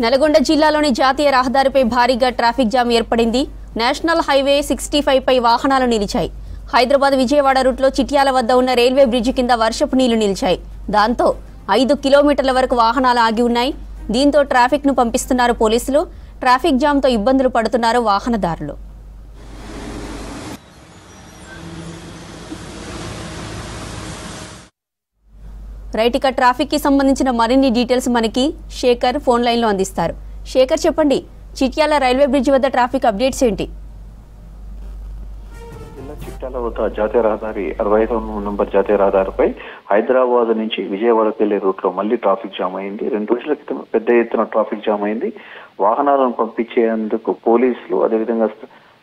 నల్గొండ జిల్లాలోని జాతీయ రహదారిపై భారీగా ట్రాఫిక్ జామ్ ఏర్పడింది. నేషనల్ హైవే 65 పై వాహనాలు నిలిచాయి. హైదరాబాద్ విజయవాడ రూట్లో చిట్యాల వద్ద ఉన్న రైల్వే బ్రిడ్జి కింద వర్షపు నీళ్లు నిలిచాయి. దాంతో 5 కిలోమీటర్ల వరకు వాహనాలు ఆగి ఉన్నాయి. దీంతో ట్రాఫిక్ ను పంపిస్తున్నారు పోలీసులు. ట్రాఫిక్ జామ్ తో ఇబ్బందులు పడుతున్నారు వాహనదారులు. రైట్, ఇక ట్రాఫిక్ కి సంబంధించిన మరిన్ని డీటెయిల్స్ మనకి శేఖర్ ఫోన్ లైన్ లో అందిస్తారు. శేఖర్, చెప్పండి, చిట్యాల రైల్వే బ్రిడ్జ్ వద్ద ట్రాఫిక్ అప్డేట్స్ ఏంటి? చిట్యాల వద్ద జాతీయ రహదారి 65 నంబర్ జాతీయ రహదారిపై హైదరాబాద్ నుంచి విజయవాడకు వెళ్లే రూట్ లో మళ్ళీ ట్రాఫిక్ జామ్ అయింది. 2 రోజుల క్రితం పెద్ద ఎత్తున ట్రాఫిక్ జామ్ అయింది. వాహనాలను పంపించేందుకు పోలీసులు, అదేవిధంగా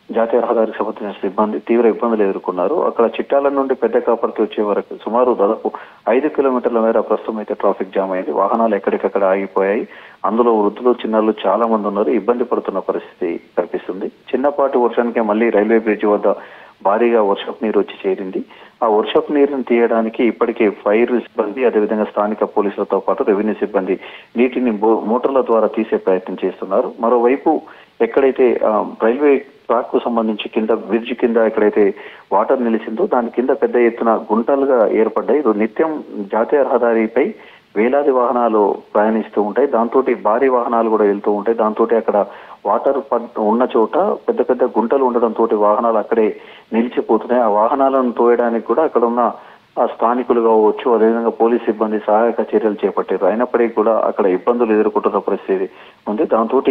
జాతీయ రహదారికి సంబంధించిన సిబ్బంది తీవ్ర ఇబ్బందులు ఎదుర్కొన్నారు. అక్కడ చిట్యాల నుండి పెద్ద కాపర్తి వచ్చే వరకు సుమారు దాదాపు 5 కిలోమీటర్ల మేర ప్రస్తుతం అయితే ట్రాఫిక్ జామ్ అయింది. వాహనాలు ఎక్కడికక్కడ ఆగిపోయాయి. అందులో వృద్ధులు, చిన్నారులు చాలా మంది ఉన్నారు. ఇబ్బంది పడుతున్న పరిస్థితి కనిపిస్తుంది. చిన్నపాటి వర్షానికే మళ్ళీ రైల్వే బ్రిడ్జ్ వద్ద భారీగా వర్షపు నీరు వచ్చి చేరింది. ఆ వర్షపు నీరుని తీయడానికి ఇప్పటికే ఫైర్ సిబ్బంది, అదేవిధంగా స్థానిక పోలీసులతో పాటు రెవెన్యూ సిబ్బంది నీటిని మోటార్ల ద్వారా తీసే ప్రయత్నం చేస్తున్నారు. మరోవైపు ఎక్కడైతే రైల్వే ట్రాక్ కు సంబంధించి కింద బ్రిడ్జ్ కింద ఎక్కడైతే వాటర్ నిలిచిందో దాని కింద పెద్ద ఎత్తున గుంటలుగా ఏర్పడ్డాయి. నిత్యం జాతీయ రహదారిపై వేలాది వాహనాలు ప్రయాణిస్తూ ఉంటాయి. దాంతో భారీ వాహనాలు కూడా వెళ్తూ ఉంటాయి. దాంతో అక్కడ వాటర్ ఉన్న చోట పెద్ద పెద్ద గుంటలు ఉండడంతో వాహనాలు అక్కడే నిలిచిపోతున్నాయి. ఆ వాహనాలను తోయడానికి కూడా అక్కడ ఉన్న స్థానికులు కావచ్చు, అదేవిధంగా పోలీస్ సిబ్బంది సహాయక చర్యలు చేపట్టారు. అయినప్పటికీ కూడా అక్కడ ఇబ్బందులు ఎదుర్కొంటున్న పరిస్థితి ఉంది. దాంతో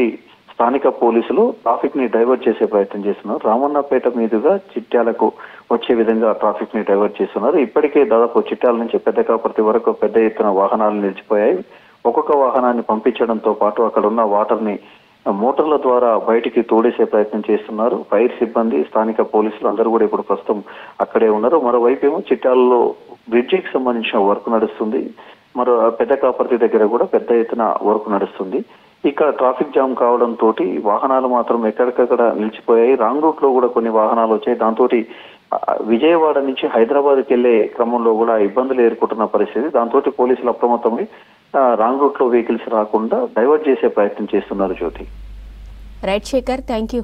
స్థానిక పోలీసులు ట్రాఫిక్ ని డైవర్ట్ చేసే ప్రయత్నం చేస్తున్నారు. రామన్నపేట మీదుగా చిట్యాలకు వచ్చే విధంగా ట్రాఫిక్ ని డైవర్ట్ చేస్తున్నారు. ఇప్పటికే దాదాపు చిట్యాల నుంచి పెద్ద కాపర్తి వరకు పెద్ద ఎత్తున వాహనాలు నిలిచిపోయాయి. ఒక్కొక్క వాహనాన్ని పంపించడంతో పాటు అక్కడ ఉన్న వాటర్ ని మోటార్ల ద్వారా బయటికి తోడేసే ప్రయత్నం చేస్తున్నారు. ఫైర్ సిబ్బంది, స్థానిక పోలీసులు అందరూ కూడా ఇప్పుడు ప్రస్తుతం అక్కడే ఉన్నారు. మరోవైపు ఏమో చిట్యాలలో బ్రిడ్జికి సంబంధించిన వర్క్ నడుస్తుంది. మరో పెద్ద కాపర్తి దగ్గర కూడా పెద్ద ఎత్తున వర్క్ నడుస్తుంది. ఇక్కడ ట్రాఫిక్ జామ్ కావడంతో వాహనాలు మాత్రం ఎక్కడికక్కడ నిలిచిపోయాయి. రాంగ్ రూట్ లో కూడా కొన్ని వాహనాలు వచ్చాయి. దాంతో విజయవాడ నుంచి హైదరాబాద్కి వెళ్లే క్రమంలో కూడా ఇబ్బందులు ఎదుర్కొంటున్న పరిస్థితి. దాంతో పోలీసులు అప్రమత్తమై రాంగ్ రూట్ లో వెహికల్స్ రాకుండా డైవర్ట్ చేసే ప్రయత్నం చేస్తున్నారు. Jyoti. Right Shekhar, thank you.